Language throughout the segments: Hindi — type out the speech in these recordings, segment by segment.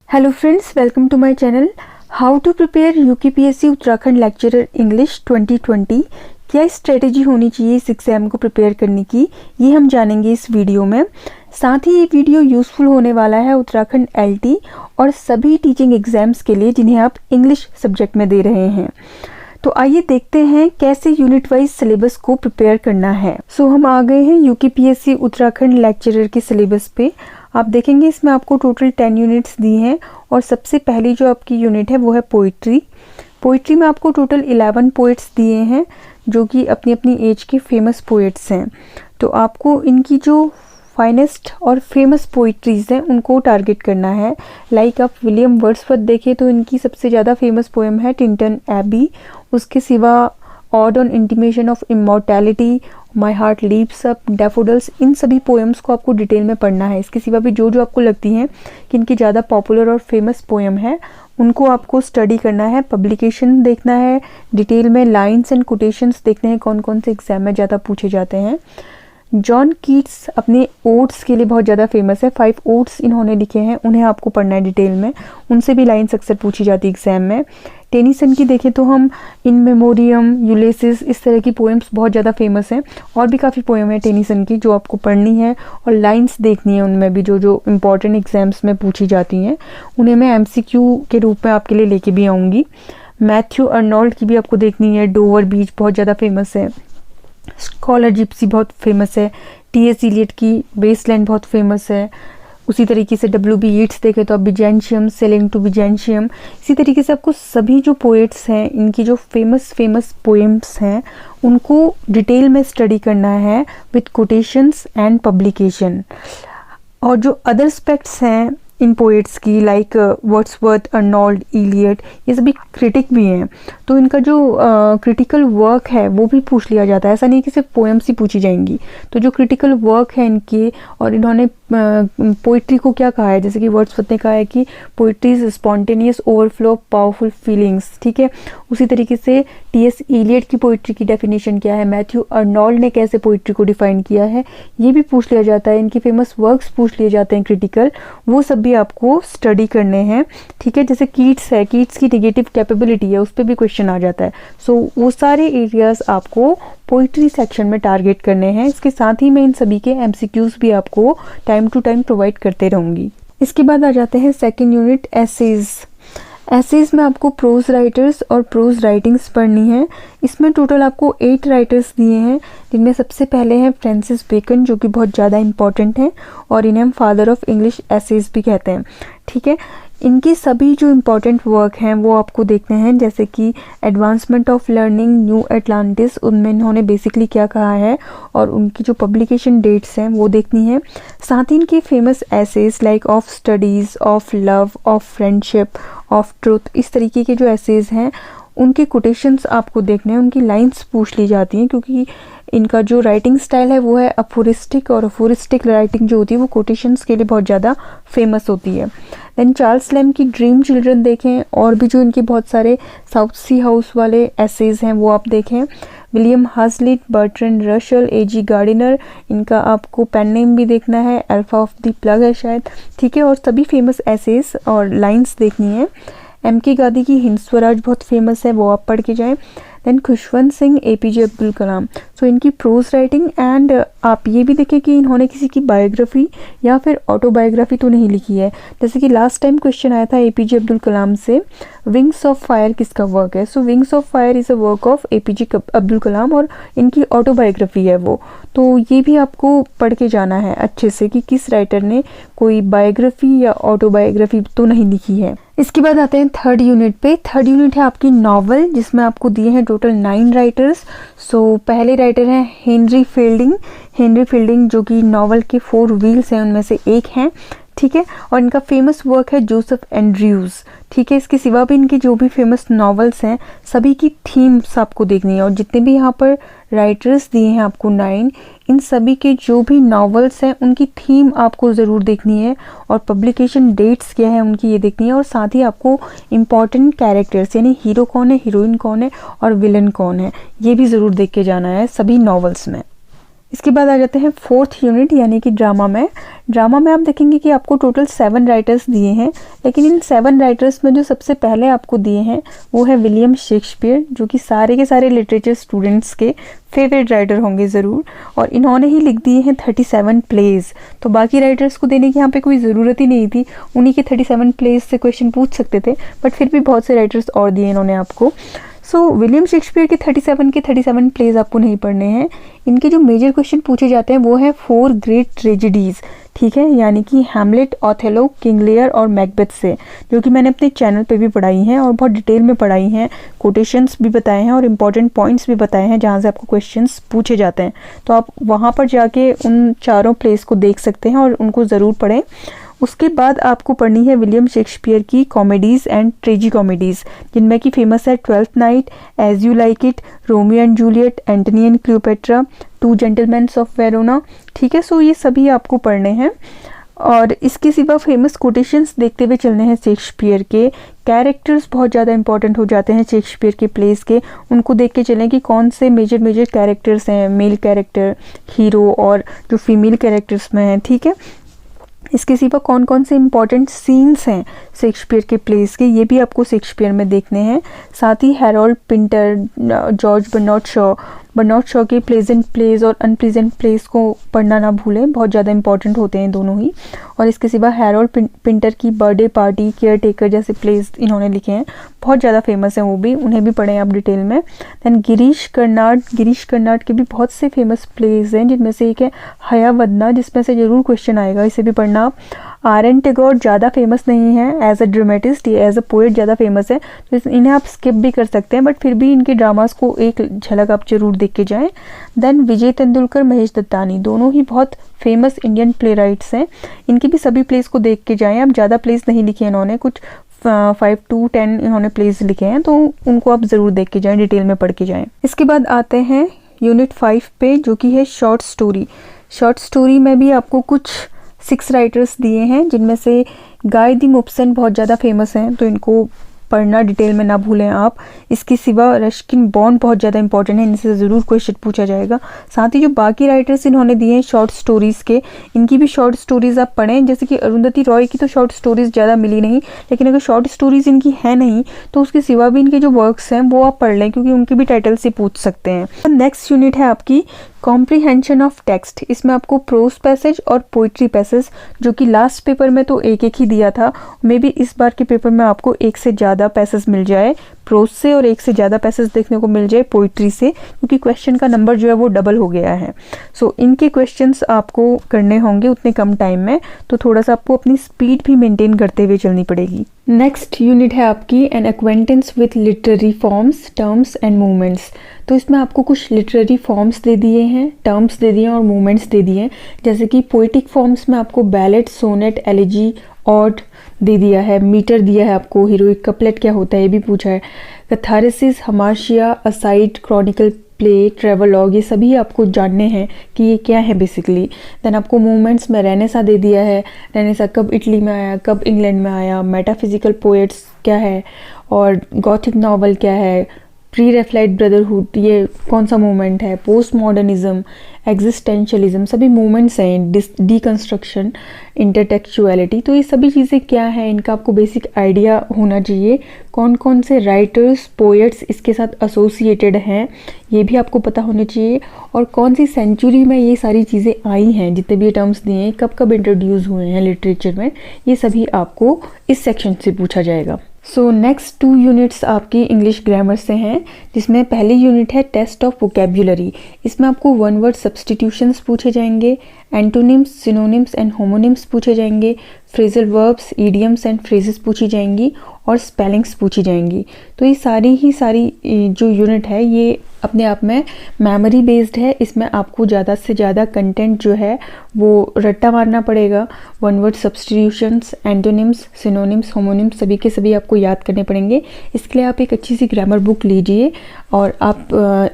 Hello friends, welcome to my channel. How to prepare UKPSC Uttarakhand lecturer English 2020। क्या स्ट्रेटेजी होनी चाहिए इस एग्ज़ाम को प्रिपेयर करने की, ये हम जानेंगे इस वीडियो में। साथ ही ये वीडियो यूज़फुल होने वाला है उत्तराखंड एलटी और सभी टीचिंग एग्ज़ाम्स के लिए जिन्हें आप इंग्लिश सब्जेक्ट में दे रहे हैं। तो आइए देखते हैं कैसे यूनिट वाइज सिलेबस को प्रिपेयर करना है। हम आ गए हैं यूकेपीएससी उत्तराखंड लेक्चरर के सिलेबस पे। आप देखेंगे इसमें आपको टोटल 10 यूनिट्स दी हैं और सबसे पहली जो आपकी यूनिट है वो है पोइट्री। पोइट्री में आपको टोटल 11 पोइट्स दिए हैं जो कि अपनी अपनी एज के फेमस पोइट्स हैं। तो आपको इनकी जो फाइनेस्ट और फेमस पोइट्रीज़ हैं उनको टारगेट करना है। लाइक आप विलियम वर्ड्सवर्थ देखें तो इनकी सबसे ज़्यादा फेमस पोएम है टिंटन एबी। उसके सिवा ode on intimation of immortality, my heart leaps up, daffodils, इन सभी पोएम्स को आपको डिटेल में पढ़ना है। इसके सिवा भी जो जो आपको लगती हैं कि इनकी ज़्यादा पॉपुलर और फेमस पोएम है उनको आपको स्टडी करना है। पब्लिकेशन देखना है डिटेल में, लाइन्स एंड कोटेशंस देखने हैं कौन कौन से एग्जाम में ज़्यादा पूछे जाते हैं। जॉन कीट्स अपने ओड्स के लिए बहुत ज़्यादा फेमस है। 5 ओड्स इन्होंने लिखे हैं, उन्हें आपको पढ़ना है डिटेल में। उनसे भी लाइन्स अक्सर पूछी जाती है एग्जाम में। टेनिसन की देखें तो हम इन मेमोरियम, यूलिसिस, इस तरह की पोएम्स बहुत ज़्यादा फेमस हैं। और भी काफ़ी पोएम है टेनिसन की जो आपको पढ़नी है और लाइन्स देखनी है उनमें भी, जो जो इम्पॉर्टेंट एग्जाम्स में पूछी जाती हैं उन्हें मैं एमसीक्यू के रूप में आपके लिए लेके भी आऊँगी। मैथ्यू अर्नोल्ड की भी आपको देखनी है। डोवर बीच बहुत ज़्यादा फेमस है। स्कॉलर जिप्सी बहुत फेमस है। टीएस इलियट की वेस्टलैंड बहुत फेमस है। उसी तरीके से डब्ल्यू.बी. यीट्स देखें तो आप बिजेंशियम, सेलिंग टू बिजेंशियम, इसी तरीके से आपको सभी जो पोएट्स हैं इनकी जो फेमस पोएम्स हैं उनको डिटेल में स्टडी करना है विथ कोटेशंस एंड पब्लिकेशन। और जो अदर एस्पेक्ट्स हैं इन पोएट्स की लाइक वर्ड्सवर्थ, अर्नोल्ड, इलियट, ये सभी क्रिटिक भी हैं तो इनका जो क्रिटिकल वर्क है वो भी पूछ लिया जाता है। ऐसा नहीं कि सिर्फ पोएम्स ही पूछी जाएंगी। तो जो क्रिटिकल वर्क है इनके, और इन्होंने पोइट्री को क्या कहा है, जैसे कि वर्ड्सवर्थ ने कहा है कि poetry is spontaneous overflow of powerful feelings, ठीक है। उसी तरीके से टीएस इलियट की पोइट्री की डेफिनेशन क्या है, मैथ्यू अर्नोल्ड ने कैसे पोइट्री को डिफाइन किया है, ये भी पूछ लिया जाता है। इनके फेमस वर्क्स पूछ लिए जाते हैं क्रिटिकल, वो सब भी आपको स्टडी करने हैं, ठीक है। जैसे कीट्स है, कीट्स की नेगेटिव कैपेबिलिटी है, उस पर भी क्वेश्चन आ जाता है। वो सारे एरियाज आपको पोइट्री सेक्शन में टारगेट करने हैं। इसके साथ ही मैं इन सभी के एमसीक्यूज भी आपको टाइम टू टाइम प्रोवाइड करते रहूँगी। इसके बाद आ जाते हैं सेकेंड यूनिट एसेज। एसेज में आपको प्रोज राइटर्स और प्रोज राइटिंग्स पढ़नी है। इसमें टोटल आपको 8 राइटर्स दिए हैं जिनमें सबसे पहले हैं फ्रांसिस बेकन जो कि बहुत ज़्यादा इंपॉर्टेंट हैं और इन्हें हम फादर ऑफ इंग्लिश एसेज भी कहते हैं, ठीक है। इनकी सभी जो इम्पॉर्टेंट वर्क हैं वो आपको देखने हैं, जैसे कि advancement of learning, new Atlantis, उनमें इन्होंने बेसिकली क्या कहा है और उनकी जो पब्लिकेशन डेट्स हैं वो देखनी है। साथ ही इनकी famous essays like of studies, of love, of friendship, of truth, इस तरीके के जो एसेज हैं उनके कोटेशंस आपको देखने हैं। उनकी लाइन्स पूछ ली जाती हैं क्योंकि इनका जो राइटिंग स्टाइल है वो है अफोरिस्टिक, और अफोरिस्टिक राइटिंग जो होती है वो कोटेशंस के लिए बहुत ज़्यादा फेमस होती है। देन चार्ल्स लैम की ड्रीम चिल्ड्रन देखें, और भी जो इनके बहुत सारे साउथ सी हाउस वाले एसेज हैं वो आप देखें। William Hazlitt, Bertrand Russell, A G. Gardiner, इनका आपको पेन नेम भी देखना है, अल्फा ऑफ द प्लग है शायद, ठीक है। और सभी फेमस एसेज और लाइन्स देखनी है। एम.के. गांधी की हिंद स्वराज बहुत फेमस है, वो आप पढ़ के जाएं। Then Khushwant Singh, A P J. Abdul Kalam, so इनकी प्रोज राइटिंग, एंड आप ये भी देखें कि इन्होंने किसी की बायोग्राफी या फिर ऑटोबायोग्राफी तो नहीं लिखी है। जैसे कि लास्ट टाइम क्वेश्चन आया था ए.पी.जे. अब्दुल कलाम से, विंग्स ऑफ फायर किसका वर्क है। So Wings of Fire is a work of A P J. Abdul Kalam और इनकी ऑटोबायोग्राफी है वो। तो ये भी आपको पढ़ के जाना है अच्छे से कि किस राइटर ने कोई बायोग्राफी या ऑटोबायोग्राफी तो नहीं लिखी है। इसके बाद आते हैं थर्ड यूनिट पे। थर्ड यूनिट है आपकी नॉवल, जिसमें आपको दिए हैं टोटल 9 राइटर्स। पहले राइटर हैं हेनरी फील्डिंग। हेनरी फील्डिंग जो कि नॉवल के 4 व्हील्स हैं उनमें से एक हैं, ठीक है। और इनका फेमस वर्क है जोसेफ एंड्रयूज, ठीक है। इसके सिवा भी इनकी जो भी फेमस नॉवेल्स हैं सभी की थीम्स आपको देखनी है, और जितने भी यहाँ पर राइटर्स दिए हैं आपको 9, इन सभी के जो भी नॉवेल्स हैं उनकी थीम आपको ज़रूर देखनी है, और पब्लिकेशन डेट्स क्या है उनकी ये देखनी है। और साथ ही आपको इम्पॉर्टेंट कैरेक्टर्स यानी हीरो कौन है, हीरोइन कौन है और विलन कौन है, ये भी ज़रूर देख के जाना है सभी नॉवेल्स में। इसके बाद आ जाते हैं फोर्थ यूनिट यानी कि ड्रामा में। ड्रामा में आप देखेंगे कि आपको टोटल 7 राइटर्स दिए हैं, लेकिन इन 7 राइटर्स में जो सबसे पहले आपको दिए हैं वो है विलियम शेक्सपियर, जो कि सारे के सारे लिटरेचर स्टूडेंट्स के फेवरेट राइटर होंगे ज़रूर, और इन्होंने ही लिख दिए हैं 37 प्लेज। तो बाकी राइटर्स को देने की यहाँ पे कोई ज़रूरत ही नहीं थी, उन्हीं के 37 प्लेज से क्वेश्चन पूछ सकते थे, बट फिर भी बहुत से राइटर्स और दिए इन्होंने आपको। सो विलियम शेक्सपियर के 37 प्लेज आपको नहीं पढ़ने हैं। इनके जो मेजर क्वेश्चन पूछे जाते हैं वो है 4 ग्रेट ट्रेजेडीज़, ठीक है, यानी कि हैमलेट, ओथेलो, किंग लियर और मैकबेथ से, जो कि मैंने अपने चैनल पे भी पढ़ाई हैं और बहुत डिटेल में पढ़ाई हैं, कोटेशंस भी बताए हैं और इम्पॉर्टेंट पॉइंट्स भी बताए हैं जहाँ से आपको क्वेश्चंस पूछे जाते हैं। तो आप वहाँ पर जाके उन चारों प्लेस को देख सकते हैं और उनको ज़रूर पढ़ें। उसके बाद आपको पढ़नी है विलियम शेक्सपियर की कॉमेडीज़ एंड ट्रेजी कॉमेडीज़, जिनमें कि फेमस है Twelfth Night, As You Like It, Romeo and Juliet, Antony and Cleopatra, Two Gentleman of Verona, ठीक है। सो ये सभी आपको पढ़ने हैं। और इसके सिवा फेमस कोटेशंस देखते हुए चलने हैं शेक्सपियर के। कैरेक्टर्स बहुत ज़्यादा इंपॉर्टेंट हो जाते हैं शेक्सपियर के प्लेस के, उनको देख के चलें कि कौन से मेजर कैरेक्टर्स हैं, मेल कैरेक्टर, हीरो और जो फीमेल कैरेक्टर्स में हैं, ठीक है। इसके सिवा कौन कौन से इंपॉर्टेंट सीन्स हैं शेक्सपियर के प्लेस के, ये भी आपको शेक्सपियर में देखने हैं। साथ ही Harold Pinter, George Bernard Shaw के प्लेजेंट प्लेस और अनप्लेजेंट प्लेस को पढ़ना ना भूलें, बहुत ज़्यादा इंपॉर्टेंट होते हैं दोनों ही। और इसके सिवा हैरोल्ड पिंटर की बर्थडे पार्टी, केयर टेकर जैसे प्लेस इन्होंने लिखे हैं, बहुत ज़्यादा फेमस हैं वो भी, उन्हें भी पढ़ें आप डिटेल में। दैन गिरीश कर्नाड के भी बहुत से फेमस प्लेस हैं, जिनमें से एक है हयावदना, जिसमें से ज़रूर क्वेश्चन आएगा, इसे भी पढ़ना आप। आर.एन. टैगोर ज़्यादा फेमस नहीं है एज अ ड्रामेटिस्ट, ये एज अ पोएट ज़्यादा फेमस है, तो इन्हें आप स्किप भी कर सकते हैं, बट फिर भी इनके ड्रामास को एक झलक आप जरूर देख के जाएं। देन विजय तेंदुलकर, महेश दत्तानी, दोनों ही बहुत फेमस इंडियन प्ले राइट्स हैं, इनकी भी सभी प्लेस को देख के जाएं। अब ज़्यादा प्लेस नहीं लिखे इन्होंने, कुछ 5 to 10 इन्होंने प्लेस लिखे हैं, तो उनको आप ज़रूर देख के जाएँ, डिटेल में पढ़ के जाएँ। इसके बाद आते हैं यूनिट 5 पे, जो कि है शॉर्ट स्टोरी। शॉर्ट स्टोरी में भी आपको कुछ 6 राइटर्स दिए हैं, जिनमें से गाय दी मुप्सन बहुत ज़्यादा फेमस हैं, तो इनको पढ़ना डिटेल में ना भूलें आप। इसके सिवा रस्किन बॉन्ड बहुत ज़्यादा इंपॉर्टेंट है, इनसे ज़रूर क्वेश्चन पूछा जाएगा। साथ ही जो बाकी राइटर्स इन्होंने दिए हैं शॉर्ट स्टोरीज़ के, इनकी भी शॉर्ट स्टोरीज़ आप पढ़ें। जैसे कि अरुंधति रॉय की तो शॉर्ट स्टोरीज़ ज़्यादा मिली नहीं, लेकिन अगर शॉर्ट स्टोरीज़ इनकी है नहीं तो उसके सिवा भी इनके जो वर्क्स हैं वो आप पढ़ लें, क्योंकि उनके भी टाइटल से पूछ सकते हैं। नेक्स्ट यूनिट है आपकी कॉम्प्रीहेंशन ऑफ टेक्स्ट। इसमें आपको प्रोज पैसेज और पोइट्री पैसेज, जो कि लास्ट पेपर में तो एक ही दिया था, मे बी इस बार के पेपर में आपको एक से ज़्यादा पैसेज मिल जाए प्रोज से और एक से ज़्यादा पैसेज देखने को मिल जाए पोइट्री से, क्योंकि क्वेश्चन का नंबर जो है वो डबल हो गया है। सो इनके क्वेश्चंस आपको करने होंगे उतने कम टाइम में, तो थोड़ा सा आपको अपनी स्पीड भी मेंटेन करते हुए चलनी पड़ेगी। नेक्स्ट यूनिट है आपकी an acquaintance with literary forms, terms and movements. तो इसमें आपको कुछ लिटरेरी फॉर्म्स दे दिए हैं, टर्म्स दे दिए हैं और मूवमेंट्स दे दिए हैं। जैसे कि पोइटिक फॉर्म्स में आपको बैलेट, सोनेट, एलिजी, ऑड दे दिया है, मीटर दिया है आपको, हीरोइक कपलेट क्या होता है ये भी पूछा है, कैथारसिस, हमाशिया, असाइड, क्रॉनिकल, प्ले, ट्रेवलॉग, ये सभी आपको जानने हैं कि ये क्या है बेसिकली। देन आपको मूवमेंट्स में रेनेसा दे दिया है, रेनेसा कब इटली में आया, कब इंग्लैंड में आया, मेटाफिजिकल पोएट्स क्या है और गॉथिक नॉवल क्या है, प्री रेफ्लाइट ब्रदरहुड ये कौन सा मूवमेंट है, पोस्ट मॉडर्निज्म, एग्जिस्टेंशलिज्म, सभी मूवमेंट्स हैं, डीकंस्ट्रक्शन, इंटरटेक्चुअलिटी। तो ये सभी चीज़ें क्या है, इनका आपको बेसिक आइडिया होना चाहिए। कौन कौन से राइटर्स, पोएट्स इसके साथ एसोसिएटेड हैं ये भी आपको पता होना चाहिए, और कौन सी सेंचुरी में ये सारी चीज़ें आई हैं, जितने भी ये टर्म्स दिए हैं कब कब इंट्रोड्यूस हुए हैं लिटरेचर में, ये सभी आपको इस सेक्शन से पूछा जाएगा। सो नेक्स्ट 2 यूनिट्स आपकी इंग्लिश ग्रामर से हैं, जिसमें पहली यूनिट है टेस्ट ऑफ वोकेब्युलरी। इसमें आपको 1 वर्ड सब्स्टिट्यूशंस पूछे जाएंगे, एंटोनिम्स, सिनोनिम्स एंड होमोनिम्स पूछे जाएंगे, phrasal verbs, idioms and phrases पूछी जाएंगी और स्पेलिंग्स पूछी जाएंगी। तो ये सारी जो यूनिट है ये अपने आप में मेमोरी बेस्ड है। इसमें आपको ज़्यादा से ज़्यादा कंटेंट जो है वो रट्टा मारना पड़ेगा। 1 word substitutions, antonyms, synonyms, homonyms सभी के सभी आपको याद करने पड़ेंगे। इसके लिए आप एक अच्छी सी ग्रामर बुक लीजिए और आप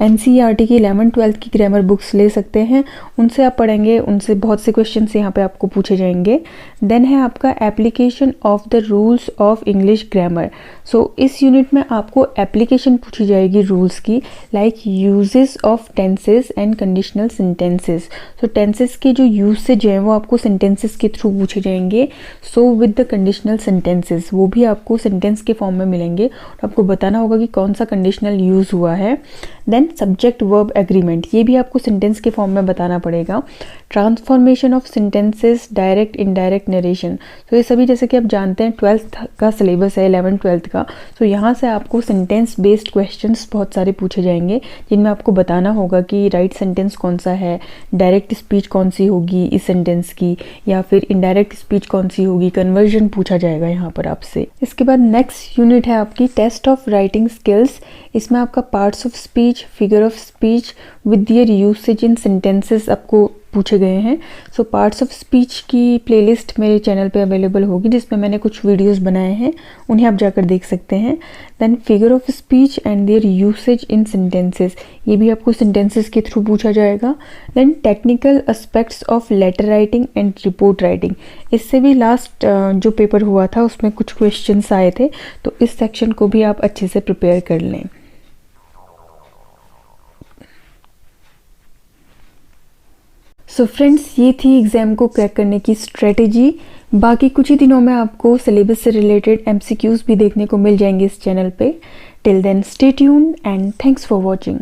NCERT की 11th 12th की ग्रामर बुक्स ले सकते हैं, उनसे आप पढ़ेंगे, उनसे से बहुत से क्वेश्चन यहाँ पे आपको पूछे जाएंगे। देन है आपका application of the rules of English grammar. So इस यूनिट में आपको एप्लीकेशन पूछी जाएगी रूल्स की, like usages of tenses and conditional sentences. So tenses के जो यूसेज हैं वो आपको सेंटेंसेस के थ्रू पूछे जाएंगे। So with the conditional sentences, वो भी आपको सेंटेंस के फॉर्म में मिलेंगे, तो आपको बताना होगा कि कौन सा कंडीशनल यूज हुआ है। देन सब्जेक्ट वर्ब एग्रीमेंट, ये भी आपको सेंटेंस के फॉर्म में बताना पड़ेगा। Transformation of sentences, direct indirect narration, तो ये सभी जैसे कि आप जानते हैं 12th का सिलेबस है, 11th-12th का। तो यहाँ से आपको सेंटेंस बेस्ड क्वेश्चंस बहुत सारे पूछे जाएंगे, जिनमें आपको बताना होगा कि राइट सेंटेंस कौन सा है, डायरेक्ट स्पीच कौन सी होगी इस सेंटेंस की, या फिर इनडायरेक्ट स्पीच कौन सी होगी, कन्वर्जन पूछा जाएगा यहाँ पर आपसे। इसके बाद नेक्स्ट यूनिट है आपकी टेस्ट ऑफ राइटिंग स्किल्स। इसमें आपका parts of speech, figure of speech with their usage in sentences आपको पूछे गए हैं। सो पार्ट्स ऑफ स्पीच की प्लेलिस्ट मेरे चैनल पे अवेलेबल होगी, जिसमें मैंने कुछ वीडियोस बनाए हैं, उन्हें आप जाकर देख सकते हैं। Then figure of speech and their usage in sentences, ये भी आपको सेंटेंसेस के थ्रू पूछा जाएगा। Then technical aspects of letter writing and report writing, इससे भी लास्ट जो पेपर हुआ था उसमें कुछ क्वेश्चंस आए थे, तो इस सेक्शन को भी आप अच्छे से प्रिपेयर कर लें। सो फ्रेंड्स, ये थी एग्ज़ाम को क्रैक करने की स्ट्रेटेजी। बाकी कुछ ही दिनों में आपको सिलेबस से रिलेटेड MCQs भी देखने को मिल जाएंगे इस चैनल पे। Till then stay tuned and thanks for watching.